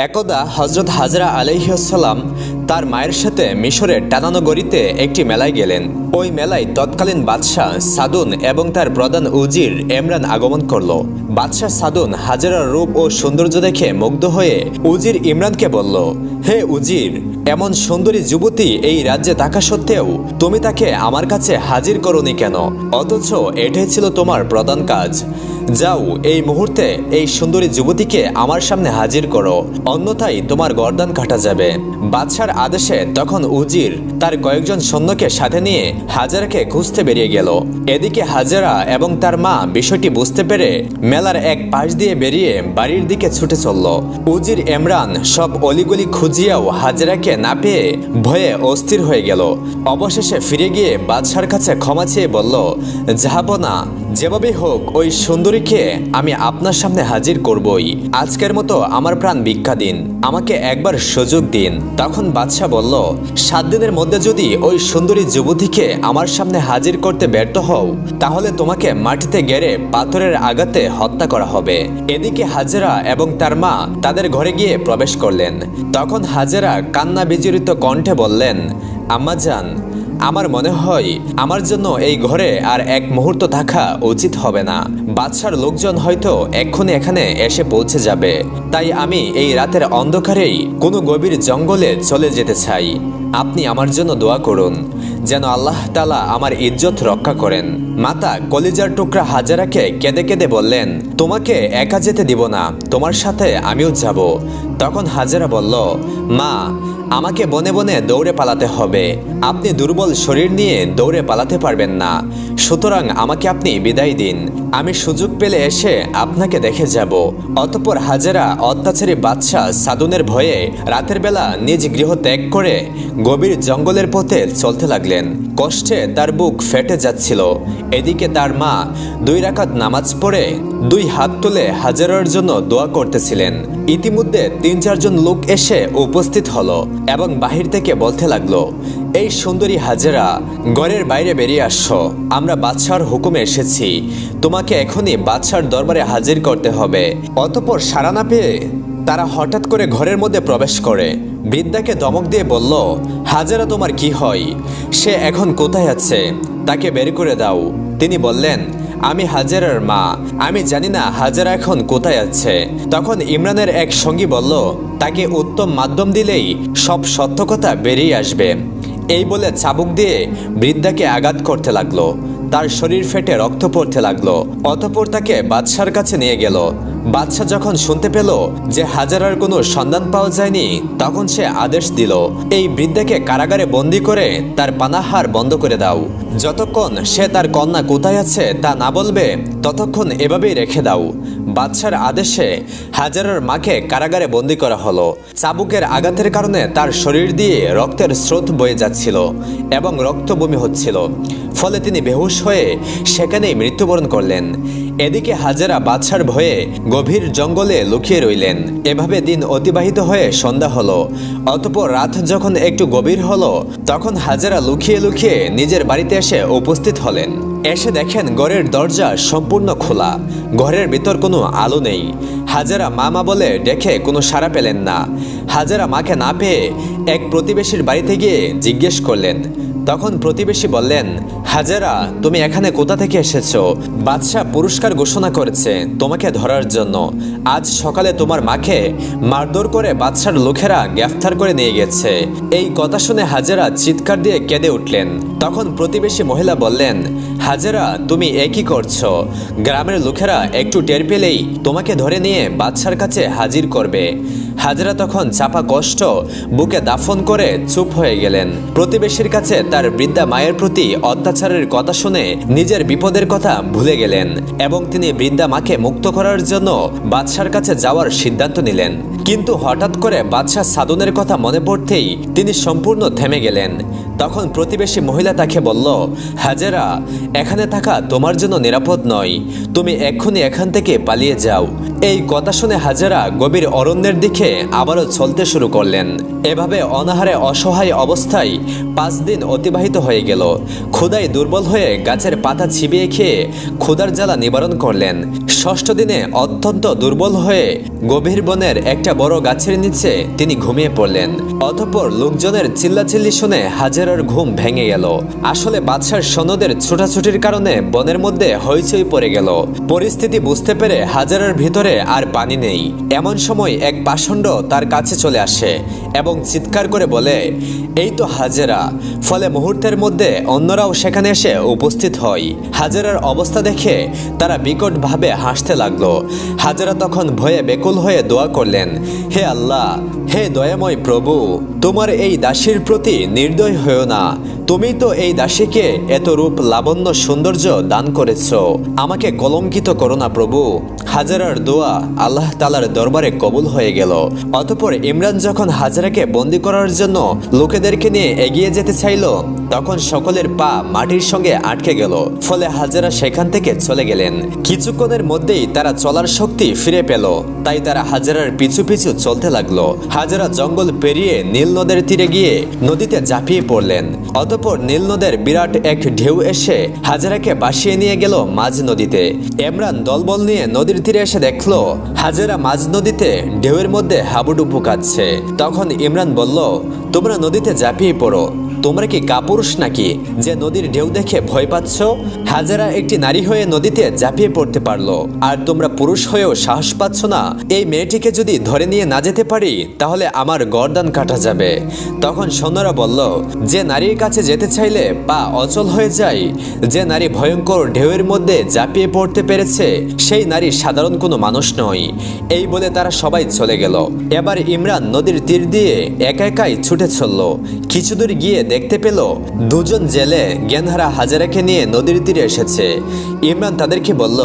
একদা হজরত হাজরা আলাইহিসসালাম তার মায়ের সাথে মিশরের টানানগরীতে একটি মেলায় গেলেন। ওই মেলায় তৎকালীন বাদশাহ সাদুন এবং তার প্রধান উজির এমরান আগমন করল। বাদশাহ সাদুন হাজরার রূপ ও সৌন্দর্য দেখে মুগ্ধ হয়ে উজির ইমরানকে বলল, হে উজির, এমন সুন্দরী যুবতী এই রাজ্যে থাকা সত্ত্বেও তুমি তাকে আমার কাছে হাজির করোনি কেন? অথচ এটাই ছিল তোমার প্রধান কাজ। যাও, এই মুহূর্তে এই সুন্দরী যুবতীকে আমার সামনে হাজির করো, অন্যথায় তোমার গর্দান কাটা যাবে। বাদশার আদেশে তখন উজির তার কয়েকজন সৈন্যকে সাথে নিয়ে হাজারাকে খুঁজতে বেরিয়ে গেল। এদিকে হাজারা এবং তার মা বিষয়টি বুঝতে পেরে মেলার এক পাশ দিয়ে বেরিয়ে বাড়ির দিকে ছুটে চলল। উজির এমরান সব অলিগলি খুঁজিয়াও হাজারাকে না পেয়ে ভয়ে অস্থির হয়ে গেল। অবশেষে ফিরে গিয়ে বাদশার কাছে ক্ষমা চেয়ে বলল, জাহাপনা, যেভাবে হোক ওই সুন্দরীকে আমি আপনার সামনে হাজির করবই। আজকের মতো আমার প্রাণ ভিক্ষা দিন, আমাকে একবার সুযোগ দিন। তখন বাদশাহ বলল, 7 দিনের মধ্যে যদি ওই সুন্দরী যুবতীকে আমার সামনে হাজির করতে ব্যর্থ হও, তাহলে তোমাকে মাটিতে গেড়ে পাথরের আঘাতে হত্যা করা হবে। এদিকে হাজেরা এবং তার মা তাদের ঘরে গিয়ে প্রবেশ করলেন। তখন হাজেরা কান্না বিজড়িত কণ্ঠে বললেন, আম্মাজান, আমার মনে হয় আমার জন্য এই ঘরে আর এক মুহূর্ত থাকা উচিত হবে না। বাদশার লোকজন হয়তো এক্ষুনি এখানে এসে পৌঁছে যাবে, তাই আমি এই রাতের অন্ধকারেই কোনো গভীর জঙ্গলে চলে যেতে চাই। আপনি আমার জন্য দোয়া করুন যেন আল্লাহ তাআলা আমার ইজ্জত রক্ষা করেন। মাতা কলিজার টুকরা হাজারাকে কেঁদে কেঁদে বললেন, তোমাকে একা যেতে দিব না, তোমার সাথে আমিও যাব। তখন হাজারা বলল, মা, আমাকে বনে বনে দৌড়ে পালাতে হবে, আপনি দুর্বল শরীর নিয়ে দৌড়ে পালাতে পারবেন না, সুতরাং আমাকে আপনি বিদায় দিন, আমি সুযোগ পেলে এসে আপনাকে দেখে যাব। অতঃপর হাজেরা অত্যাচারী বাদশাহ সাদুনের ভয়ে রাতের বেলা নিজ গৃহ ত্যাগ করে গভীর জঙ্গলের পথে চলতে লাগলেন। কষ্টে তার বুক ফেটে যাচ্ছিল। এদিকে তার মা 2 রাকাত নামাজ পড়ে 2 হাত তুলে হাজেরার জন্য দোয়া করতেছিলেন। ইতিমধ্যে 3-4 জন লোক এসে উপস্থিত হলো এবং বাহির থেকে বলতে লাগলো, এই সুন্দরী হাজেরা, ঘরের বাইরে বেরিয়ে আসো, আমরা বাদশার হুকুমে এসেছি, তোমাকে এখনই বাদশার দরবারে হাজির করতে হবে। অতঃপর সাড়া না পেয়ে তারা হঠাৎ করে ঘরের মধ্যে প্রবেশ করে বৃদ্ধাকে ধমক দিয়ে বলল, হাজেরা, তোমার কি হয়? সে এখন কোথায় আছে? তাকে বের করে দাও। তিনি বললেন, আমি হাজেরার মা, আমি জানি না হাজেরা এখন কোথায় আছে। তখন ইমরানের এক সঙ্গী বলল, তাকে উত্তম মাধ্যম দিলেই সব সত্য কথা বেরিয়ে আসবে। এই বলে চাবুক দিয়ে বৃদ্ধাকে আঘাত করতে লাগলো। তার শরীর ফেটে রক্ত পড়তে লাগলো। অতঃপর তাকে বাদশার কাছে নিয়ে গেল। বাদশাহ যখন শুনতে পেল যে হাজারার কোনো সন্ধান পাওয়া যায়নি, তখন সে আদেশ দিল, এই বৃদ্ধাকে কারাগারে বন্দী করে তার পানাহার বন্ধ করে দাও। যতক্ষণ সে তার কন্যা কোথায় আছে তা না বলবে, ততক্ষণ এভাবেই রেখে দাও। বাদশার আদেশে হাজারার মাকে কারাগারে বন্দী করা হলো। চাবুকের আঘাতের কারণে তার শরীর দিয়ে রক্তের স্রোত বয়ে যাচ্ছিল এবং রক্তবমি হচ্ছিল। ফলে তিনি বেহুশ হয়ে সেখানেই মৃত্যুবরণ করলেন। এদিকে হাজেরা বাদশার ভয়ে গভীর জঙ্গলে লুকিয়ে রইলেন। এভাবে দিন অতিবাহিত হয়ে সন্ধ্যা হলো। অতঃপর রাত যখন একটু গভীর হলো, তখন হাজেরা লুকিয়ে লুকিয়ে নিজের বাড়িতে এসে উপস্থিত হলেন। এসে দেখেন ঘরের দরজা সম্পূর্ণ খোলা, ঘরের ভিতর কোনো আলো নেই। হাজেরা মা বলে ডেকে কোনো সাড়া পেলেন না। হাজেরা মাকে না পেয়ে এক প্রতিবেশীর বাড়িতে গিয়ে জিজ্ঞেস করলেন। তখন প্রতিবেশী বললেন, হাজেরা, তুমি এখানে কোথা থেকে এসেছো? বাদশাহ পুরস্কার ঘোষণা করেছে তোমাকে ধরার জন্য। আজ সকালে তোমার মাকে মারধর করে বাদশার লোকেরা গ্রেফতার করে নিয়ে গেছে। এই কথা শুনে হাজেরা চিৎকার দিয়ে কেঁদে উঠলেন। তখন প্রতিবেশী মহিলা বললেন, হাজেরা, তুমি একই করছো? গ্রামের লোকেরা একটু টের পেলেই তোমাকে ধরে নিয়ে বাদশার কাছে হাজির করবে। হাজেরা তখন চাপা কষ্ট বুকে দাফন করে চুপ হয়ে গেলেন। প্রতিবেশীর কাছে তার বৃদ্ধা মায়ের প্রতি অত্যাচারের কথা শুনে নিজের বিপদের কথা ভুলে গেলেন এবং তিনি বৃদ্ধা মাকে মুক্ত করার জন্য বাদশার কাছে যাওয়ার সিদ্ধান্ত নিলেন। কিন্তু হঠাৎ করে বাদশাহ সাদুনের কথা মনে পড়তেই তিনি সম্পূর্ণ থেমে গেলেন। তখন প্রতিবেশী মহিলা তাকে বলল, হাজেরা, এখানে থাকা তোমার জন্য নিরাপদ নয়, তুমি এক্ষুনি এখান থেকে পালিয়ে যাও। এই কথা শুনে হাজেরা গভীর অরণ্যের দিকে আবারও চলতে শুরু করলেন। এভাবে অনাহারে অসহায় অবস্থায় 5 দিন অতিবাহিত হয়ে গেল। ক্ষুধায় দুর্বল হয়ে গাছের পাতা চিবিয়ে খেয়ে ক্ষুধার জ্বালা নিবারণ করলেন। 6ষ্ঠ দিনে অত্যন্ত দুর্বল হয়ে গভীর বনের একটা বড় গাছের নিচে তিনি ঘুমিয়ে পড়লেন। অতঃপর লোকজনের চিল্লাচিল্লি শুনে হাজেরার ঘুম ভেঙে গেল। আসলে বাদশার সৈন্যদের ছোটাছুটির কারণে বনের মধ্যে হইচই পড়ে গেল। পরিস্থিতি বুঝতে পেরে হাজেরার ভিতরে আর পানি নেই। এমন সময় এক পাষণ্ড তার কাছে চলে আসে এবং চিৎকার করে বলে, এই তো হাজেরা। ফলে মুহূর্তের মধ্যে অন্যরাও সেখানে এসে উপস্থিত হয়। হাজেরার অবস্থা দেখে তারা বিকটভাবে হাসতে লাগলো। হাজেরা তখন ভয়ে বেকুল হয়ে দোয়া করলেন, হে আল্লাহ, হে দয়াময় প্রভু, তোমার এই দাসীর প্রতি নির্দয় হয়েও না। তুমি তো এই দাসীকে এত রূপ লাবণ্য সৌন্দর্য দান করেছ, আমাকে কলঙ্কিত করো না প্রভু। হাজেরার দোয়া আল্লাহ তাআলার দরবারে কবুল হয়ে গেল। অতঃপর ইমরান যখন হাজেরাকে বন্দী করার জন্য লোকেদেরকে নিয়ে এগিয়ে যেতে চাইল, তখন সকলের পা মাটির সঙ্গে আটকে গেল। ফলে হাজেরা সেখান থেকে চলে গেলেন। কিছুক্ষণের মধ্যেই তারা চলার শক্তি ফিরে পেল। তাই তারা হাজেরার পিছু পিছু চলতে লাগলো। হাজেরা জঙ্গল পেরিয়ে নীল নদের তীরে গিয়ে নদীতে ঝাঁপিয়ে পড়লেন। অতঃপর নীল নদের বিরাট এক ঢেউ এসে হাজেরাকে ভাসিয়ে নিয়ে গেল মাঝ নদীতে। ইমরান দলবল নিয়ে নদীর তীরে এসে দেখলো হাজেরা মাঝ নদীতে ঢেউয়ের মধ্যে হাবুডুবু কাটছে। তখন ইমরান বলল, তোমরা নদীতে ঝাঁপিয়ে পড়ো। তোমরা কি কাপুরুষ নাকি যে নদীর ঢেউ দেখে ভয় পাচ্ছ? হাজেরা একটি নারী হয়ে নদীতে ঝাঁপিয়ে পড়তে পারলো, আর তোমরা পুরুষ হয়েও সাহস পাচ্ছ না? এই মেয়েটিকে যদি ধরে নিয়ে না যেতে পারি তাহলে আমার গর্দান কাটা যাবে। তখন সৈন্যরা বলল, যে নারীর কাছে যেতে চাইলে পা অচল হয়ে যায়, যে নারী ভয়ঙ্কর ঢেউয়ের মধ্যে ঝাঁপিয়ে পড়তে পেরেছে, সেই নারী সাধারণ কোনো মানুষ নয়। এই বলে তারা সবাই চলে গেল। এবার ইমরান নদীর তীর দিয়ে একা একাই ছুটে চলল। কিছুদূর গিয়ে দেখতে পেল দুজন জেলে জ্ঞানহারা হাজেরাকে নিয়ে নদীর তীরে এসেছে। ইমরান তাদেরকে বলল,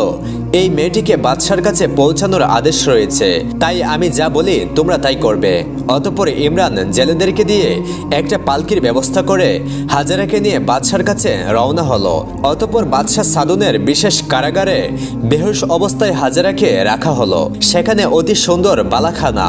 এই মেয়েটিকে বাদশার কাছে পৌঁছানোর আদেশ রয়েছে, তাই আমি যা বলি তোমরা তাই করবে। অতঃপর ইমরান জেলেদেরকে দিয়ে একটা পালকির ব্যবস্থা করে হাজেরাকে নিয়ে বাদশার কাছে রওনা হলো। অতঃপর বাদশাহ সাদুনের বিশেষ কারাগারে বেহুশ অবস্থায় হাজেরাকে রাখা হলো। সেখানে অতি সুন্দর বালাখানা,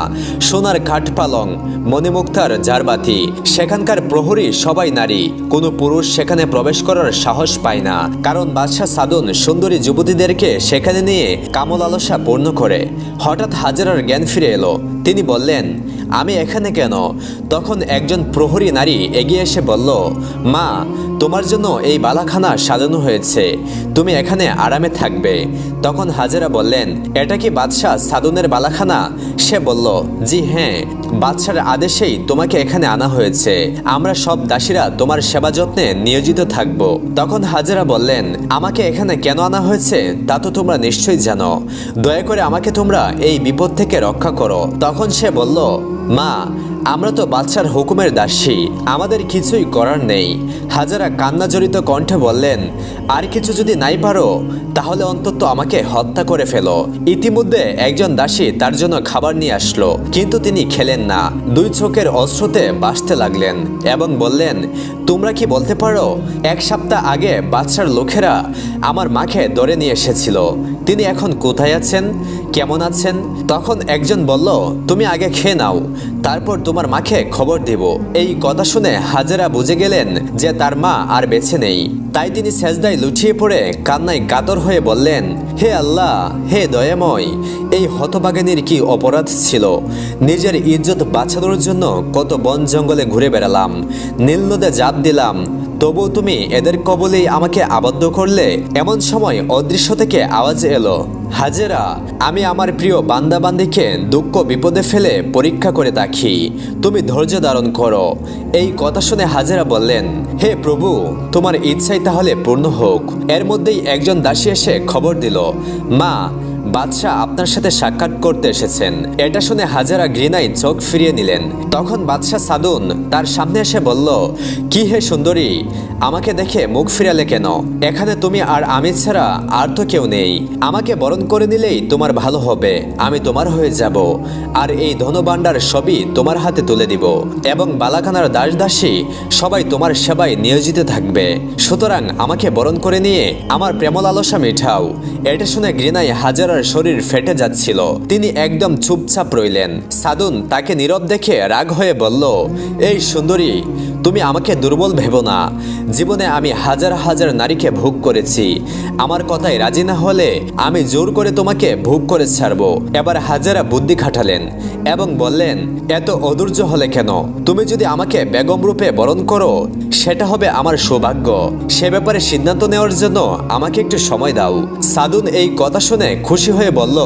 সোনার কাঠ পালং, মণিমুক্তার জারবাতি। সেখানকার প্রহরী সবাই নারী, কোনো পুরুষ সেখানে প্রবেশ করার সাহস পায় না, কারণ বাদশাহ সাদুন সুন্দরী যুবতীদেরকে সেখানে নিয়ে কামল আলসা পূর্ণ করে। হঠাৎ হাজেরার জ্ঞান ফিরে এলো। তিনি বললেন, আমি এখানে কেন? তখন একজন প্রহরী নারী এগিয়ে এসে বলল, মা, তোমার জন্য এই বালাখানা সাজানো হয়েছে, তুমি এখানে আরামে থাকবে। তখন হাজেরা বললেন, এটা কি বাদশাহ সাদুনের বালাখানা? সে বলল, জি হ্যাঁ, বাদশার আদেশেই তোমাকে এখানে আনা হয়েছে। আমরা সব দাসীরা তোমার সেবা যত্নে নিয়োজিত থাকব। তখন হাজেরা বললেন, আমাকে এখানে কেন আনা হয়েছে তা তো তোমরা নিশ্চয়ই জানো। দয়া করে আমাকে তোমরা এই বিপদ থেকে রক্ষা করো। তখন সে বলল, মা, আমরা তো বাদশার হুকুমের দাসী, আমাদের কিছুই করার নেই। হাজেরা কান্নাজড়িত কণ্ঠে বললেন, আর কিছু যদি নাই পারো তাহলে অন্তত আমাকে হত্যা করে ফেলো। ইতিমধ্যে একজন দাসী তার জন্য খাবার নিয়ে আসলো, কিন্তু তিনি খেলেন না। 2 চোখের অশ্রুতে বাসতে লাগলেন এবং বললেন, তোমরা কি বলতে পারো 1 সপ্তাহ আগে বাদশার লোকেরা আমার মাকে ধরে নিয়ে এসেছিল, তিনি এখন কোথায় আছেন, কেমন আছেন? তখন একজন বলল, তুমি আগে খেয়ে নাও, তারপর তোমার মাকে খবর দেব। এই কথা শুনে হাজেরা বুঝে গেলেন যে তার মা আর বেঁচে নেই। তাই তিনি সেজদায় লুটিয়ে পড়ে কান্নায় কাতর হয়ে বললেন, হে আল্লাহ, হে দয়াময়, এই হতভাগিনীর কি অপরাধ ছিল? নিজের ইজ্জত বাঁচানোর জন্য কত বন জঙ্গলে ঘুরে বেড়ালাম, নীল নদে জাপ দিলাম, তবু তুমি এদের কবলেই আমাকে আবদ্ধ করলে। এমন সময় অদৃশ্য থেকে আওয়াজ এলো, হাজেরা, আমি আমার প্রিয় বান্দাবান্দিকে দুঃখ বিপদে ফেলে পরীক্ষা করে দেখি, তুমি ধৈর্য ধারণ করো। এই কথা শুনে হাজেরা বললেন, হে প্রভু, তোমার ইচ্ছাই তাহলে পূর্ণ হোক। এর মধ্যেই একজন দাসী এসে খবর দিল, মা, বাদশাহ আপনার সাথে সাক্ষাৎ করতে এসেছেন। এটা শুনে হাজেরা ঘৃণায় চোখ ফিরিয়ে নিলেন। তখন বাদশাহ সাদুন তার সামনে এসে বলল, কি হে সুন্দরী, আমাকে দেখে মুখ ফিরালে কেন? এখানে তুমি আর আমি ছাড়া আর তো কেউ নেই। আমাকে বরণ করে নিলেই তোমার ভালো হবে, আমি তোমার হয়ে যাব, আর এই ধনভাণ্ডার সবই তোমার হাতে তুলে দিব, এবং বালাখানার দাস দাসী সবাই তোমার সেবায় নিয়োজিত থাকবে। সুতরাং আমাকে বরণ করে নিয়ে আমার প্রেম লালসা মিঠাও। এটা শুনে ঘৃণায় হাজারার শরীর ফেটে যাচ্ছিল। তিনি একদম চুপচাপ রইলেন। সাদুন তাকে নীরব দেখে রাগ হয়ে বলল, এই সুন্দরী, তুমি আমাকে দুর্বল ভেবো না। জীবনে আমি হাজার হাজার নারীকে ভোগ করেছি। আমার কথায় রাজি না হলে আমি জোর করে তোমাকে ভোগ করে ছাড়বো। এবার হাজারা বুদ্ধি খাটালেন এবং বললেন, এত অধৈর্য হলে কেন? তুমি যদি আমাকে বেগম রূপে বরণ করো সেটা হবে আমার সৌভাগ্য। সে ব্যাপারে সিদ্ধান্ত নেওয়ার জন্য আমাকে একটু সময় দাও। সাদুন এই কথা শুনে খুশি হয়ে বলল,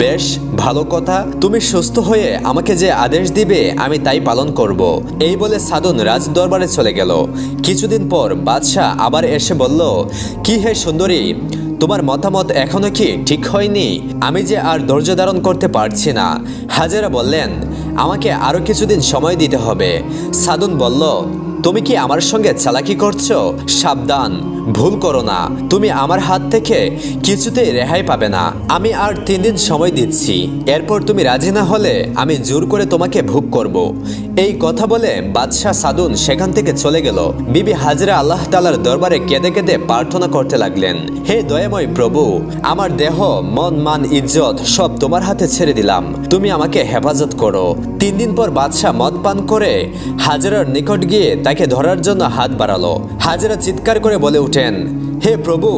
বেশ ভালো কথা, তুমি সুস্থ হয়ে আমাকে যে আদেশ দিবে আমি তাই পালন করব। এই বলে সাদুন রাজ দরবারে চলে গেল। কিছুদিন পর বাদশাহ আবার এসে বলল, কি হে সুন্দরী, তোমার মতামত এখনো কি ঠিক হয়নি? আমি যে আর ধৈর্য ধারণ করতে পারছি না। হাজেরা বললেন, আমাকে আরো কিছুদিন সময় দিতে হবে। সাদুন বলল, তুমি কি আমার সঙ্গে চালাকি করছো? সাবধান, ভুল করো না। তুমি আমার হাত থেকে কিছুতেই রেহাই পাবে না। আমি আর 3 দিন সময় দিচ্ছি, এরপর তুমি রাজি না হলে আমি জোর করে তোমাকে ভোগ করব। এই কথা বলে বাদশাহ সাদুন সেখান থেকে চলে গেল। বিবি হাজরা আল্লাহ তাআলার দরবারে কেঁদে কেঁদে প্রার্থনা করতে লাগলেন, হে দয়াময় প্রভু, আমার দেহ, মন, মান, ইজ্জত সব তোমার হাতে ছেড়ে দিলাম, তুমি আমাকে হেফাজত করো। 3 দিন পর বাদশাহ মদ পান করে হাজরার নিকট গিয়ে তাকে ধরার জন্য হাত বাড়ালো। হাজরা চিৎকার করে বলে উঠেন, হে প্রভু,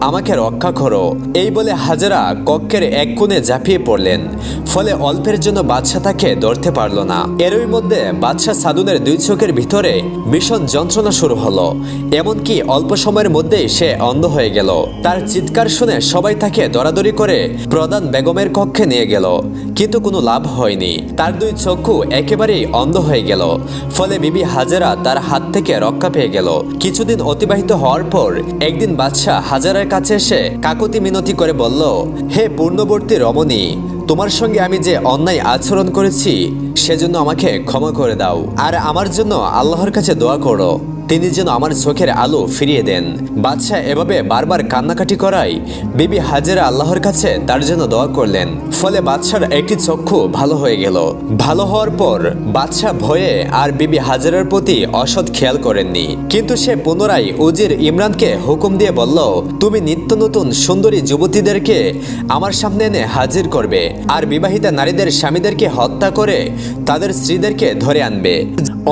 আমাকে রক্ষা করো। এই বলে হাজরা কক্ষের এক কোণে ঝাঁপিয়ে পড়লেন। ফলে অল্পের জন্য বাদশাহ তাকে ধরতে পারল না। এরই মধ্যে বাদশাহ সাদুনের 2 চোখের ভিতরে ভীষণ যন্ত্রণা শুরু হলো। এমনকি অল্প সময়ের মধ্যেই সে অন্ধ হয়ে গেল। তার চিৎকার শুনে সবাই তাকে দরাদরি করে প্রধান বেগমের কক্ষে নিয়ে গেল, কিন্তু কোনো লাভ হয়নি। তার 2 চক্ষু একেবারেই অন্ধ হয়ে গেল। ফলে বিবি হাজরা তার হাত থেকে রক্ষা পেয়ে গেল। কিছুদিন অতিবাহিত হওয়ার পর একদিন বাদশাহ হাজারার কাছে এসে কাকুতি মিনতি করে বলল, হে পূর্ণবর্তী রমণী, তোমার সঙ্গে আমি যে অন্যায় আচরণ করেছি সেজন্য আমাকে ক্ষমা করে দাও, আর আমার জন্য আল্লাহর কাছে দোয়া করো, তিনি যেন আমার চোখের আলো ফিরিয়ে দেন। বাদশাহ এভাবে বারবার কান্নাকাটি করায় বিবি হাজেরা আল্লাহর কাছে তার জন্য দোয়া করলেন। ফলে বাদশার একটি চক্ষু ভালো হয়ে গেল। ভালো হওয়ার পর বাদশাহ ভয়ে আর বিবি হাজেরার প্রতি অসৎ খেয়াল করেননি। কিন্তু সে পুনরায় উজির ইমরানকে হুকুম দিয়ে বলল, তুমি নিত্য নতুন সুন্দরী যুবতীদেরকে আমার সামনে এনে হাজির করবে, আর বিবাহিতা নারীদের স্বামীদেরকে হত্যা করে তাদের স্ত্রীদেরকে ধরে আনবে।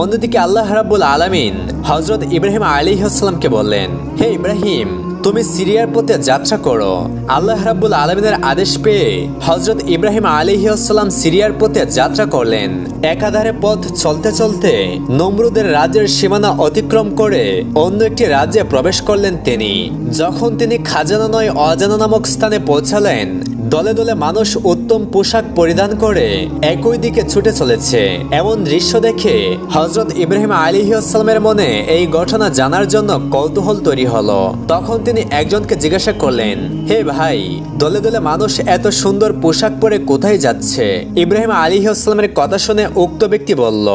অন্যদিকে আল্লাহ রাব্বুল আলামিন হযরত ইব্রাহিম আলাইহিস সালামকে বললেন, হে ইব্রাহিম, তুমি সিরিয়ার পথে যাত্রা করো। আল্লাহ রাব্বুল আলামিনের আদেশ পেয়ে হযরত ইব্রাহিম আলাইহিস সালাম সিরিয়ার পথে যাত্রা করলেন। একাধারে পথ চলতে চলতে নমরুদের রাজ্যের সীমানা অতিক্রম করে অন্য একটি রাজ্যে প্রবেশ করলেন তিনি। যখন তিনি খাজানা নয় অজানা নামক স্থানে পৌঁছালেন, দলে দলে মানুষ উত্তম পোশাক পরিধান করে একই দিকে ছুটে চলেছে। এমন দৃশ্য দেখে হযরত ইব্রাহিম আলাইহিস সালামের মনে এই ঘটনা জানার জন্য কৌতূহল তৈরি হলো। তখন তিনি একজনকে জিজ্ঞাসা করলেন, হে ভাই, দলে দলে মানুষ এত সুন্দর পোশাক পরে কোথায় যাচ্ছে? ইব্রাহিম আলাইহিস সালামের কথা শুনে উক্ত ব্যক্তি বলল,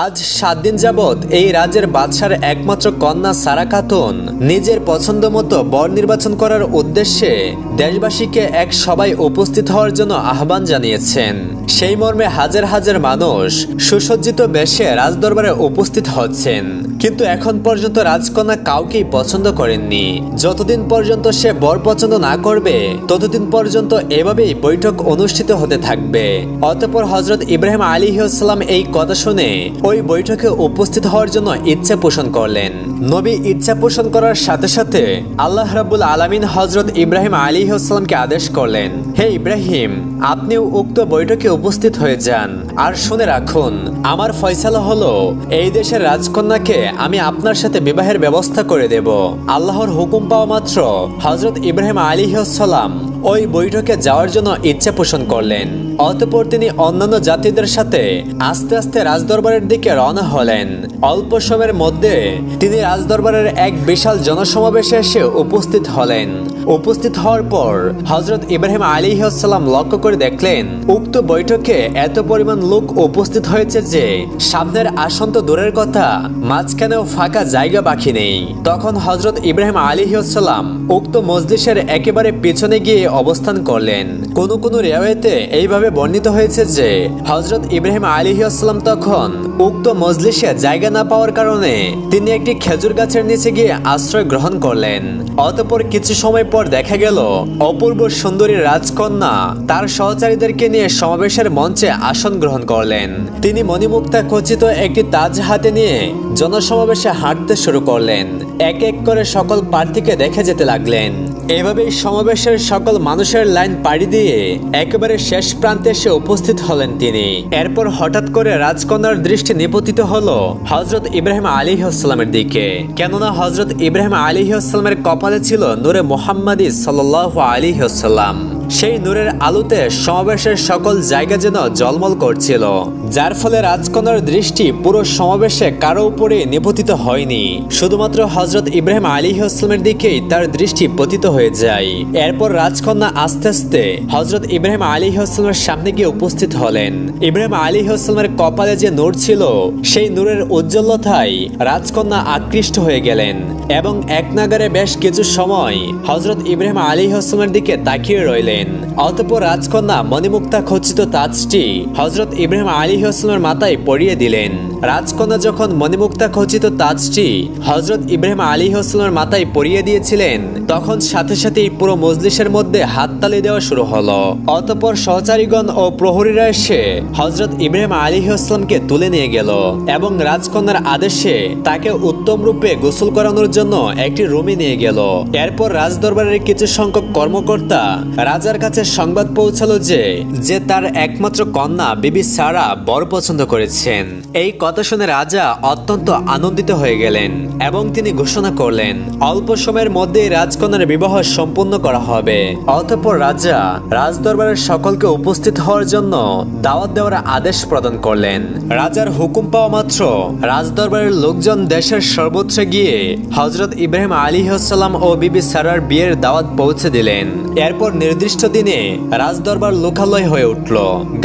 আজ 7 দিন যাবৎ এই রাজ্যের বাদশার একমাত্র কন্যা সারা খাতুন নিজের পছন্দ মতো বর নির্বাচন করার উদ্দেশ্যে দেশবাসীকে এক সভায় উপস্থিত হওয়ার জন্য আহ্বান জানিয়েছেন। সেই মর্মে হাজার হাজার মানুষ সুসজ্জিত বেশে রাজদরবারে উপস্থিত হচ্ছেন। কিন্তু এখন পর্যন্ত রাজকন্যা কাউকেই পছন্দ করেননি। যতদিন পর্যন্ত সে বর পছন্দ না করবে ততদিন পর্যন্ত এভাবেই বৈঠক অনুষ্ঠিত হতে থাকবে। অতঃপর হযরত ইব্রাহিম আলাইহিস সালাম এই কথা শুনে ওই বৈঠকে উপস্থিত হওয়ার জন্য ইচ্ছা পোষণ করলেন। নবী ইচ্ছা পোষণ করার সাথে সাথে আল্লাহ রাব্বুল আলামিন হযরত ইব্রাহিম আলাইহিস সালামকে আদেশ করলেন, হে ইব্রাহিম, আপনিও উক্ত বৈঠকে উপস্থিত হয়ে যান। আর শুনে রাখুন, আমার ফয়সালা হলো এই দেশের রাজকন্যাকে আমি আপনার সাথে বিবাহের ব্যবস্থা করে দেব। আল্লাহর হুকুম পাওয়া মাত্র হযরত ইব্রাহিম আলাইহিস সালাম ওই বৈঠকে যাওয়ার জন্য ইচ্ছা পোষণ করলেন। অতঃপর তিনি অন্যান্য জাতিদের সাথে আস্তে আস্তে রাজদরবারের দিকে রওনা হলেন। অল্প সময়ের মধ্যে তিনি রাজদরবারের এক বিশাল জনসমাবেশে এসে উপস্থিত হলেন। উপস্থিত হওয়ার পর হযরত ইব্রাহিম আলাইহিস সালাম লক্ষ্য করে দেখলেন উক্ত বৈঠকে এত পরিমাণ লোক উপস্থিত হয়েছে যে সামনের আসন তো দূরের কথা, মাঝখানেও ফাঁকা জায়গা বাকি নেই। তখন হযরত ইব্রাহিম আলাইহিস সালাম উক্ত মজলিসের একেবারে পিছনে গিয়ে অবস্থান করলেন। কোন কোন রিওয়ায়েতে এইভাবে বর্ণিত হয়েছে যে হযরত ইব্রাহিম আলাইহিস সালাম তখন উক্ত মজলিসে জায়গা না পাওয়ার কারণে তিনি একটি খেজুর গাছের নিচে গিয়ে আশ্রয় গ্রহণ করলেন। অতঃপর কিছু সময় পর দেখা গেল অপূর্ব সুন্দরী রাজকন্যা তার সহচারীদেরকে নিয়ে সমাবেশের মঞ্চে আসন গ্রহণ করলেন। তিনি মণিমুক্তা খচিত একটি তাজ হাতে নিয়ে জনসমাবেশে হাঁটতে শুরু করলেন। এক এক করে সকল প্রার্থীকে দেখে যেতে লাগলেন। এভাবেই সমাবেশের সকল মানুষের লাইন পাড়ি দিয়ে একেবারে শেষ প্রান্তে এসে উপস্থিত হলেন তিনি। এরপর হঠাৎ করে রাজকন্যার দৃষ্টি নিপতিত হলো হযরত ইব্রাহিম আলাইহিস সালামের দিকে। কেননা হযরত ইব্রাহিম আলাইহিস সালামের কপালে ছিল নূরে মুহাম্মাদি সাল্লাল্লাহু আলাইহি ওয়াসাল্লাম। সেই নূরের আলোতে সমাবেশের সকল জায়গা যেন ঝলমল করছিল, যার ফলে রাজকন্যার দৃষ্টি পুরো সমাবেশে কারো উপরে নিপতিত হয়নি, শুধুমাত্র হযরত ইব্রাহিম আলাইহিস সালামের দিকেই তার দৃষ্টি পতিত হয়ে যায়। এরপর রাজকন্যা আস্তে আস্তে হযরত ইব্রাহিম আলাইহিস সালামের সামনে গিয়ে উপস্থিত হলেন। ইব্রাহিম আলাইহিস সালামের কপালে যে নূর ছিল সেই নূরের উজ্জ্বলতায় রাজকন্যা আকৃষ্ট হয়ে গেলেন এবং এক নাগারে বেশ কিছু সময় হযরত ইব্রাহিম আলাইহিস সালামের দিকে তাকিয়ে রইলেন। অতঃপর রাজকন্যা মণিমুক্তা খচিত তাজটি হযরত ইব্রাহিম আলাইহিস সালামের মাথায় পরিয়ে দিলেন। রাজকন্যা যখন মণিমুক্তা খচিত তাজটি হযরত ইব্রাহিম আলাইহিস সালামের মাথায় পরিয়ে দিয়েছিলেন তখন সাথে সাথেই পুরো মজলিসের মধ্যে হাততালি দেওয়া শুরু হলো। অতঃপর সহচারীগণ ও প্রহরীরা এসে হযরত ইব্রাহিম আলাইহিস সালামকে তুলে নিয়ে গেল এবং রাজকন্যার আদেশে তাকে উত্তম রূপে গোসল করানোর জন্য একটি রুমে নিয়ে গেল। এরপর রাজদরবারের কিছু সংখ্যক কর্মকর্তা রাজার কাছে সংবাদ পৌঁছালো যে তার একমাত্র কন্যা বিবি সারা বর পছন্দ করেছেন। এই কথা শুনে রাজা অত্যন্ত আনন্দিত হয়ে গেলেন এবং তিনি ঘোষণা করলেন অল্প সময়ের মধ্যেই রাজকন্যার বিবাহ সম্পূর্ণ করা হবে। অতঃপর রাজা রাজদরবারের সকলকে উপস্থিত হওয়ার জন্য দাওয়াত দেওয়ার আদেশ প্রদান করলেন। রাজার হুকুম পাওয়া মাত্র রাজদরবারের লোকজন দেশের সর্বত্রে গিয়ে হযরত ইব্রাহিম আলাইহিস সালাম ও বিবি সারার বিয়ের দাওয়াত পৌঁছে দিলেন। এরপর নির্দিষ্ট দিনে রাজদরবার লোকালয় হয়ে উঠল।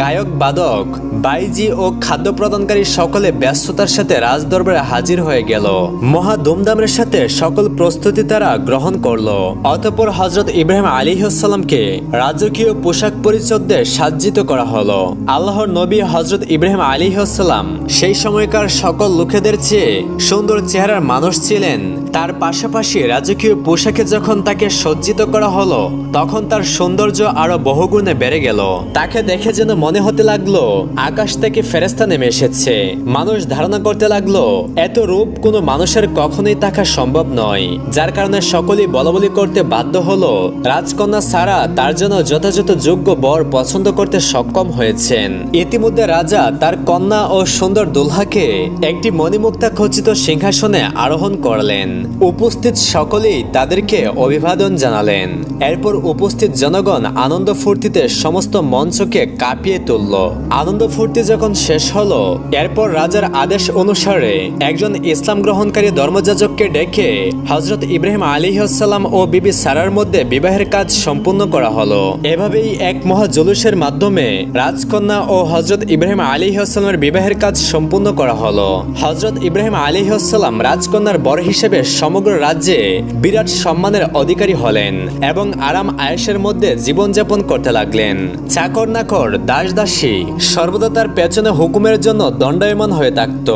গায়ক, বাদক, বাইজি ও খাদ্য প্রদানকারী সকলে ব্যস্ততার সাথে রাজদরবারে হাজির হয়ে গেল। মহা ধুমধামের সাথে সকল প্রস্তুতি তারা গ্রহণ করলো। অতঃপর হযরত ইব্রাহিম আলাইহিস সালামকে রাজকীয় পোশাক পরিচ্ছদে সজ্জিত করা হলো। আল্লাহর নবী হযরত ইব্রাহিম আলাইহিস সালাম সেই সময়কার সকল লোকেদের চেয়ে সুন্দর চেহারার মানুষ ছিলেন। তার পাশাপাশি রাজকীয় পোশাকে যখন তাকে সজ্জিত করা হলো তখন তার সৌন্দর্য আরো বহুগুণে বেড়ে গেল। তাকে দেখে যেন মনে হতে লাগলো আকাশ থেকে ফেরেশতা নেমে এসেছে। মানুষ ধারণা করতে লাগলো এত রূপ কোনো মানুষের কখনোই থাকা সম্ভব নয়, যার কারণে সকলেই বলাবলি করতে বাধ্য হলো রাজকন্যা সারা তার জন্য যথাযথ যোগ্য বর পছন্দ করতে সক্ষম হয়েছেন। ইতিমধ্যে রাজা তার কন্যা ও সুন্দর দুলহাকে একটি মণিমুক্তা খচিত সিংহাসনে আরোহণ করলেন। উপস্থিত সকলেই তাদেরকে অভিবাদন জানালেন। এরপর উপস্থিত জনগণ আনন্দ ফুর্তিতে সমস্ত মঞ্চকে কাঁপিয়ে তুলল। আনন্দ ফুর্তি যখন শেষ হলো এরপর রাজার আদেশ অনুসারে একজন ইসলাম গ্রহণকারী ধর্মযাজককে ডেকে হযরত ইব্রাহিম আলাইহিস সালাম ও বিবি সারার মধ্যে বিবাহের কাজ সম্পূর্ণ করা হলো। এভাবেই এক মহা জুলুসের মাধ্যমে রাজকন্যা ও হযরত ইব্রাহিম আলাইহিস সালামের বিবাহের কাজ সম্পূর্ণ করা হলো। হযরত ইব্রাহিম আলাইহিস সালাম রাজকন্যার বর হিসেবে সমগ্র রাজ্যে বিরাট সম্মানের অধিকারী হলেন এবং আরাম আয়েশের মধ্যে জীবনযাপন করতে লাগলেন। চাকর নাকর, দাস দাসী সর্বদা তার পেছনে হুকুমের জন্য দণ্ডায়মান হয়ে থাকত।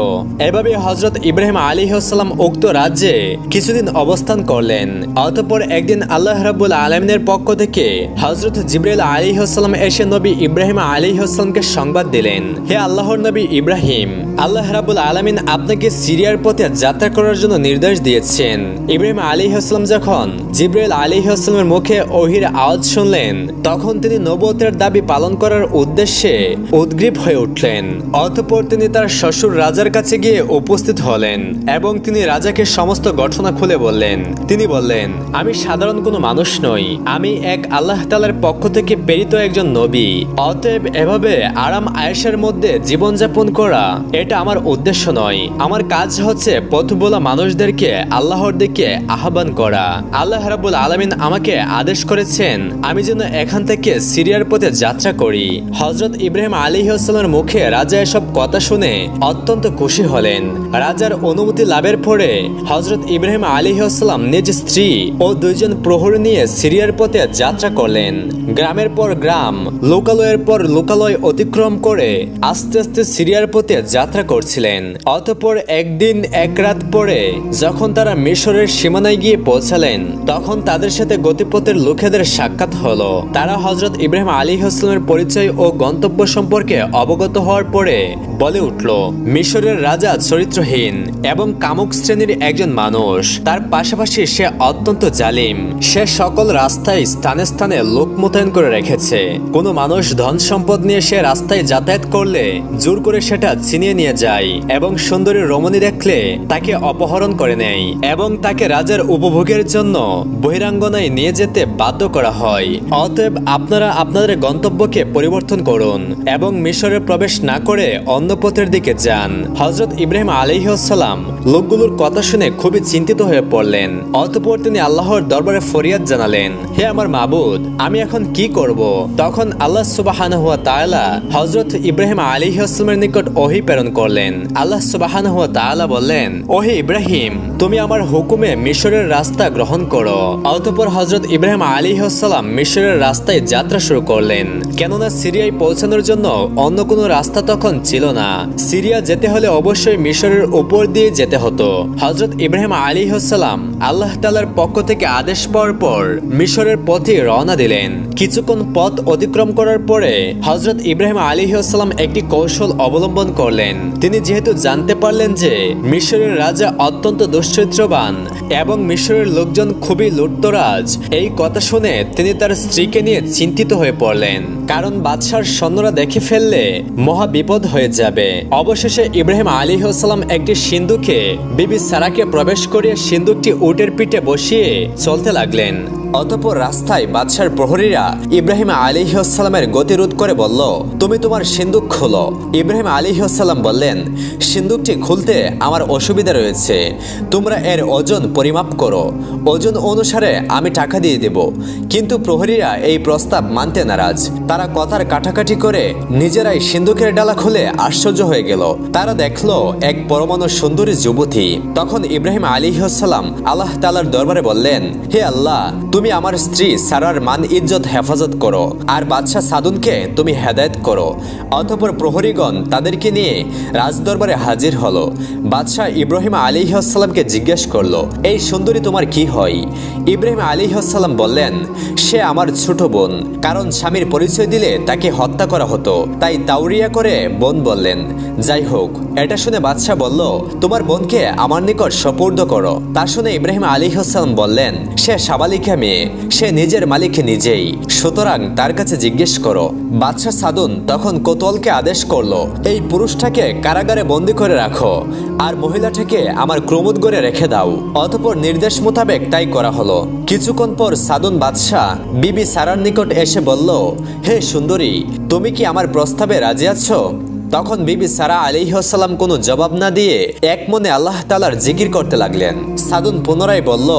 এভাবে হযরত ইব্রাহিম আলাইহিস সালাম উক্ত রাজ্যে কিছুদিন অবস্থান করলেন। অতঃপর একদিন আল্লাহ রাব্বুল আলামিনের পক্ষ থেকে হযরত জিবরাইল আলাইহিস সালাম এসে নবী ইব্রাহিম আলাইহিস সালামকে সংবাদ দিলেন, হে আল্লাহর নবী ইব্রাহিম, আল্লাহ রাব্বুল আলামিন আপনাকে সিরিয়ার পথে যাত্রা করার জন্য নির্দেশ দিয়েছেন। ইব্রাহিম আলাইহিস সালাম যখন জিবরাইল আলাইহিস সালামের মুখে ওহীর আওয়াজ শুনলেন, তখন তিনি নবুয়তের দাবি পালন করার উদ্দেশ্যে উদ্গ্রীব হয়ে উঠলেন। অতঃপর তিনি তার শ্বশুর রাজার কাছে গিয়ে উপস্থিত হলেন এবং তিনি রাজাকে সমস্ত ঘটনা খুলে বললেন। তিনি বললেন, আমি সাধারণ কোনো মানুষ নই, আমি এক আল্লাহ তাআলার পক্ষ থেকে প্রেরিত একজন নবী। অতএব এভাবে আরাম আয়েশের মধ্যে জীবনযাপন করা এটা আমার উদ্দেশ্য নয়। আমার কাজ হচ্ছে পথভোলা মানুষদেরকে আল্লাহর দিকে আহ্বান করা। আল্লাহ রাব্বুল আলামিন আমাকে আদেশ করেছেন আমি যেন এখান থেকে সিরিয়ার পথে যাত্রা করি। হযরত ইব্রাহিম আলাইহিস সালামের মুখে রাজা এসব কথা শুনে অত্যন্ত খুশি হলেন। রাজার অনুমতি লাভের পরে হযরত ইব্রাহিম আলাইহিস সালাম নিজ স্ত্রী ও দুইজন প্রহরী নিয়ে সিরিয়ার পথে যাত্রা করলেন। গ্রামের পর গ্রাম, লোকালয়ের পর লোকালয় অতিক্রম করে আস্তে আস্তে সিরিয়ার পথে যাত্রা করছিলেন। অতঃপর একদিন এক রাত পরে যখন তারা মিশরের সীমানায় গিয়ে পৌঁছালেন, তখন তাদের সাথে গতিপথের লোকেদের সাক্ষাৎ হলো। তারা হযরত ইব্রাহিম আলাইহিস সালামের পরিচয় ও গন্তব্য সম্পর্কে অবগত হওয়ার পরে বলে উঠল, মিশরের রাজা চরিত্রহীন এবং কামুক শ্রেণীর একজন মানুষ। তার পাশাপাশি সে অত্যন্ত জালিম। সে সকল রাস্তায় স্থানে স্থানে লোক মোতায়েন করে রেখেছে। কোনো মানুষ ধন সম্পদ নিয়ে সে রাস্তায় যাতায়াত করলে জোর করে সেটা ছিনিয়ে নিয়ে যায় এবং সুন্দরী রমণী দেখলে তাকে অপহরণ করে নেয় এবং তাকে রাজার উপভোগের জন্য বহিরাঙ্গনায় নিয়ে যেতে বাধ্য করা হয়। অতএব আপনারা আপনাদের গন্তব্যকে পরিবর্তন করুন এবং মিশরে প্রবেশ না করে অন্য পথের দিকে যান। হযরত ইব্রাহিম আলাইহিস সালাম লোকগুলোর কথা শুনে খুবই চিন্তিত হয়ে পড়লেন। অতঃপর তিনি আল্লাহর দরবারে ফরিয়াদ জানালেন, হে আমার মাবুদ, আমি এখন কি করব? তখন আল্লাহ সুবহানাহু ওয়া তাআলা হযরত ইব্রাহিম আলাইহিস সালামের নিকট ওহী প্রেরণ করলেন। আল্লাহ সুবহানাহু ওয়া তাআলা বললেন, ওহে ইব্রাহিম, তুমি আমার হুকুমে মিশরের রাস্তা গ্রহণ করো। অতঃপর হযরত ইব্রাহিম আলাইহিস সালাম মিশরের রাস্তায় যাত্রা শুরু করলেন, কেননা সিরিয়ায় পৌঁছানোর জন্য অন্য কোনো রাস্তা তখন ছিল না। সিরিয়া যেতে হলে অবশ্যই মিশরের উপর দিয়ে যেতে হতো। হযরত ইব্রাহিম আলাইহিস সালাম আল্লাহ তাআলার পক্ষ থেকে আদেশ পাওয়ার পর মিশরের পথে রওনা দিলেন। কিছুক্ষণ পথ অতিক্রম করার পরে হযরত ইব্রাহিম আলাইহিস সালাম একটি কৌশল অবলম্বন করলেন। তিনি যেহেতু জানতে পারলেন যে মিশরের রাজা অত্যন্ত দুশ্চরিত্রবান এবং মিশরের লোকজন খুবই লুটতরাজ, এই কথা শুনে তিনি তার স্ত্রীকে নিয়ে চিন্তিত হয়ে পড়লেন, কারণ বাদশার সৈন্যরা দেখে ফেললে মহা বিপদ হয়ে যাবে। অবশেষে ইব্রাহিম আলাইহিস সালাম একটি সিন্ধুকে বিবি সারাকে প্রবেশ করিয়ে সিন্ধুকটি উটের পিঠে বসিয়ে চলতে লাগলেন। অতঃপর রাস্তায় বাদশার প্রহরীরা ইব্রাহিম আলাইহিস সালামের গতিরোধ করে বলল, তুমি তোমার সিন্দুক খোলো। ইব্রাহিম আলাইহিস সালাম বললেন, সিন্দুকটি খুলতে আমার অসুবিধা রয়েছে, তোমরা এর ওজন পরিমাপ করো, ওজন অনুসারে আমি টাকা দিয়ে দেব। কিন্তু প্রহরীরা এই প্রস্তাব মানতে নারাজ। তারা কথার কাটাকাটি করে নিজেরাই সিন্দুকের ডালা খুলে আশ্চর্য হয়ে গেল। তারা দেখলো এক পরমাণু সুন্দরী যুবতী। তখন ইব্রাহিম আলাইহিস সালাম আল্লাহ তাআলার দরবারে বললেন, হে আল্লাহ, তুমি আমার স্ত্রী সারার মান ইজ্জত হেফাজত করো আর বাদশাহ সাদুনকে তুমি হেদায়েত করো। অতঃপর প্রহরীগণ তাদেরকে নিয়ে রাজদরবারে হাজির হলো। বাদশাহ ইব্রাহিম আলাইহিস সালামকে জিজ্ঞেস করলো, এই সুন্দরী তোমার কি হয়? ইব্রাহিম আলাইহিস সালাম বললেন, সে আমার ছোট বোন, কারণ স্বামীর পরিচয় দিলে তাকে হত্যা করা হতো, তাই তাওরিয়া করে বোন বললেন। যাই হোক, এটা শুনে বাদশাহ বলল, তোমার বোনকে আমার নিকট সুপুর্দ করো। তা শুনে ইব্রাহিম আলাইহিস সালাম বললেন, সে সাবালিকা মেয়ে, সে নিজের মালিক নিজেই, সুতরাং তার কাছে জিজ্ঞেস করো। বাদশাহ সাদুন তখন কোতোয়ালকে আদেশ করলো, এই পুরুষটাকে কারাগারে বন্দী করে রাখো আর মহিলাটাকে আমার ক্রমোদ্গরে রেখে দাও। অতঃপর নির্দেশ মোতাবেক তাই করা হলো। কিছুক্ষণ পর সাদুন বাদশাহ বিবি সারার নিকট এসে বলল, হে সুন্দরী, তুমি কি আমার প্রস্তাবে রাজি আছো? তখন বিবি সারা আলাইহিস সালাম কোনো জবাব না দিয়ে এক মনে আল্লাহ তাআলার জিকির করতে লাগলেন। সাদুন পুনরায় বলল,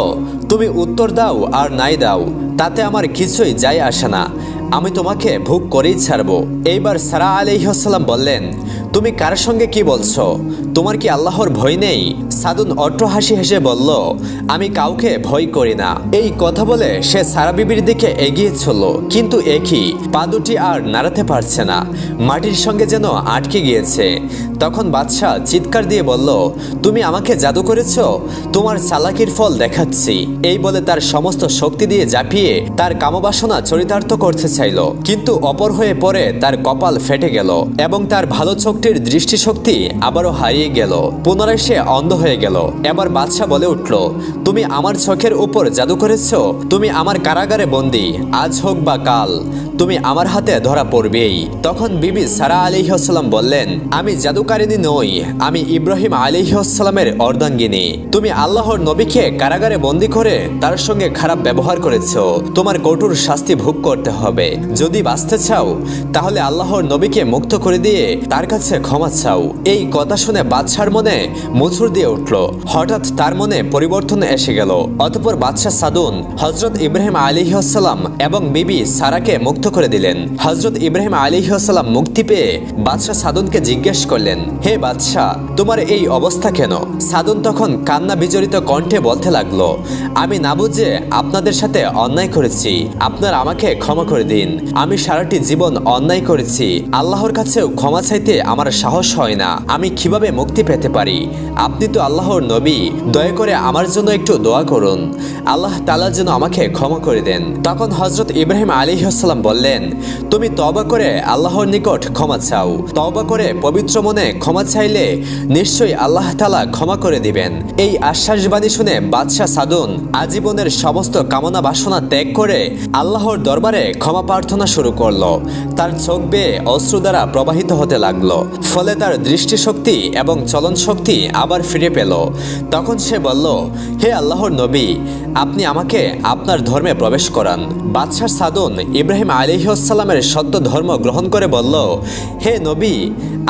তুমি উত্তর দাও আর নাই দাও, তাতে আমার কিছুই যায় আসে না, আমি তোমাকে ভোগ করেই ছাড়বো। এইবার সারা আলাইহিস সালাম বললেন, তুমি কার সঙ্গে কি বলছো? তোমার কি আল্লাহর ভয় নেই? সাদুন অট্ট হাসি হেসে বলল, আমি কাউকে ভয় করি না। এই কথা বলে সে সারা বিবির দিকে এগিয়ে চলল, কিন্তু একই পা দুটি আর নাড়াতে পারছে না, মাটির সঙ্গে যেন আটকে গিয়েছে। তখন বাদশাহ চিৎকার দিয়ে বলল, তুমি আমাকে জাদু করেছ, তোমার চালাকির ফল দেখাচ্ছি। এই বলে তার সমস্ত শক্তি দিয়ে ঝাঁপিয়ে তার কামবাসনা চরিতার্থ করতে চাইল, কিন্তু অপর হয়ে পড়ে তার কপাল ফেটে গেল এবং তার ভালো চোখ যুবকটির দৃষ্টিশক্তি আবারও হারিয়ে গেল। পুনরায় সে অন্ধ হয়ে গেল। এবার বাদশাহ বলে উঠল, তুমি আমার চোখের উপর জাদু করেছ, তুমি আমার কারাগারে বন্দী, আজ হোক বা কাল তুমি আমার হাতে ধরা পড়বেই। তখন বিবি সারা আলাইহিসসালাম বললেন, আমি জাদুকারিনী নই, আমি ইব্রাহিম আলাইহিসসালামের অর্ধাঙ্গিনী। তুমি আল্লাহর নবীকে কারাগারে বন্দী করে তার সঙ্গে খারাপ ব্যবহার করেছ, তোমার কঠোর শাস্তি ভোগ করতে হবে। যদি বাঁচতে চাও তাহলে আল্লাহর নবীকে মুক্ত করে দিয়ে তার কাছে ক্ষমা চাও। এই কথা শুনে বাদশার মনে মুচুর দিয়ে উঠল। হঠাৎ তার মনে পরিবর্তন এসে গেল। অতঃপর বাদশাহ সাদুন হযরত ইব্রাহিম আলাইহিসসালাম এবং বিবি সারাকে মুক্ত করে দিলেন। হযরত ইব্রাহিম আলাইহিসসালাম মুক্তি পেয়ে বাদশাহ সাদুনকে জিজ্ঞেস করলেন, হে বাদশাহ, তোমার এই অবস্থা কেন? সাদুন তখন কান্না বিজড়িত কণ্ঠে বলতে লাগলো, আমি না বুঝে আপনাদের সাথে অন্যায় করেছি, আপনারা আমাকে ক্ষমা করে দিন। আমি সারাটি জীবন অন্যায় করেছি, আল্লাহর কাছেও ক্ষমা চাইতে আমার সাহস হয় না। আমি কিভাবে মুক্তি পেতে পারি? আপনি তো আল্লাহর নবী, দয়া করে আমার জন্য একটু দোয়া করুন, আল্লাহ তাআলা যেন আমাকে ক্ষমা করে দেন। তখন হযরত ইব্রাহিম আলাইহিসসালাম বললেন, তুমি তওবা করে আল্লাহর নিকট ক্ষমা চাও। তওবা করে পবিত্র মনে ক্ষমা চাইলে নিশ্চয়ই আল্লাহ তাআলা ক্ষমা করে দিবেন। এই আশ্বাসবাণী শুনে বাদশাহ সাদুন আজীবনের সমস্ত কামনা বাসনা ত্যাগ করে আল্লাহর দরবারে ক্ষমা প্রার্থনা শুরু করলো। তার চোখ বেয়ে অশ্রু দ্বারা প্রবাহিত হতে লাগলো। ফলে তার দৃষ্টিশক্তি এবং চলন শক্তি আবার ফিরে পেল। তখন সে বলল, হে আল্লাহর নবী, আপনি আমাকে আপনার ধর্মে প্রবেশ করান। বাদশাহ সাদুন ইব্রাহিম আলাইহিসসালামের সত্য ধর্ম গ্রহণ করে বলল, হে নবী,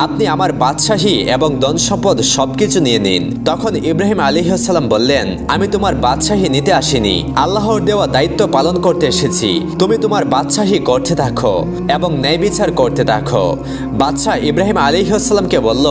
আপনি আমার বাদশাহী এবং ধন সম্পদ সবকিছু নিয়ে নিন। তখন ইব্রাহিম আলাইহিসসালাম বললেন, আমি তোমার বাদশাহী নিতে আসিনি, আল্লাহর দেওয়া দায়িত্ব পালন করতে এসেছি। তুমি তোমার বাদশাহী করতে থাকো এবং ন্যায় বিচার করতে থাকো। বাদশাহ ইব্রাহিম আলাইহিসসালামকে বলল,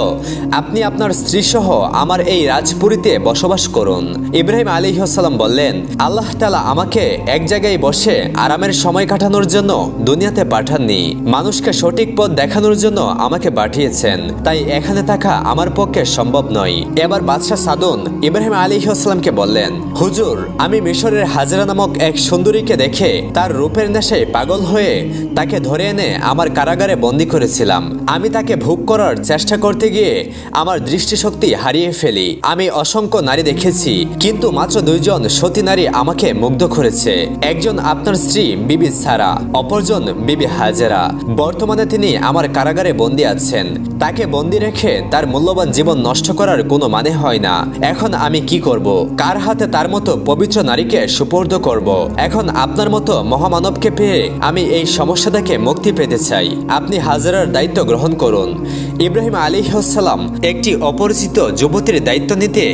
আপনি আপনার স্ত্রী সহ আমার এই রাজপুরীতে বসবাস করুন। ইব্রাহিম আলাইহিসসালাম বললেন, আল্লাহ তাআলা আমাকে এক জায়গায় বসে আরামের সময় কাটানোর জন্য দুনিয়াতে পাঠাননি, মানুষকে সঠিক পথ দেখানোর জন্য আমাকে পাঠিয়েছেন, তাই এখানে থাকা আমার পক্ষে সম্ভব নয়। এবার বাদশাহ সাদুন ইব্রাহিম আলাইহিসসালামকে বললেন, হুজুর, আমি মিশরের হাজরা নামক এক সুন্দরীকে দেখে তার রূপের নেশায় পাগল হয়ে তাকে ধরে এনে আমার কারাগারে বন্দী করেছিলাম। আমি তাকে ভোগ করার চেষ্টা করতে গিয়ে আমার দৃষ্টিশক্তি হারিয়ে ফেলি। আমি অসংখ্য নারী দেখেছি, কিন্তু মাত্র 2 জন সতী নারী আমাকে মুগ্ধ করেছে। একজন আপনার স্ত্রী বিবি সারা, অপরজন বিবি হাজেরা। বর্তমানে তিনি আমার কারাগারে বন্দী আছেন। তাকে বন্দী রেখে তার মূল্যবান জীবন নষ্ট করার কোনো মানে হয় না। এখন আমি কি করব? কার হাতে তার মতো পবিত্র নারীকে সুপর্দ করব? এখন আপনার মতো মহামানবকে পেয়ে আমি এই সমস্যা থেকে মুক্তি পেতে চাই। আপনি হাজেরার দায়িত্ব গ্রহণ করুন। ইব্রাহিম আলাইহিসসালাম একটি অপরিচিত যুবতীর দায়িত্ব নিতে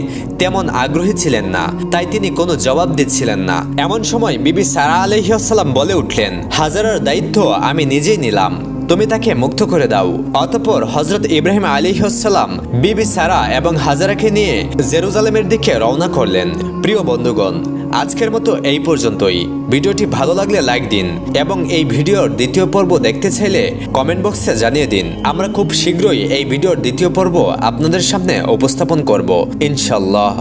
তেমন আগ্রহী ছিলেন না, তাই তিনি কোনো জবাব দিচ্ছিলেন না। এমন সময় বিবি সারা আলাইহিসসালাম বলে উঠলেন, হাজেরার দায়িত্ব আমি নিজেই নিলাম, তুমি তাকে মুক্ত করে দাও। অতঃপর হযরত ইব্রাহিম আলাইহিসসালাম বিবি সারা এবং হাজেরাকে নিয়ে জেরুজালেমের দিকে রওনা করলেন। প্রিয় বন্ধুগণ, আজকের মতো এই পর্যন্তই। ভিডিওটি ভালো লাগলে লাইক দিন এবং এই ভিডিওর দ্বিতীয় পর্ব দেখতে চাইলে কমেন্ট বক্সে জানিয়ে দিন। আমরা খুব শীঘ্রই এই ভিডিওর দ্বিতীয় পর্ব আপনাদের সামনে উপস্থাপন করব ইনশাআল্লাহ।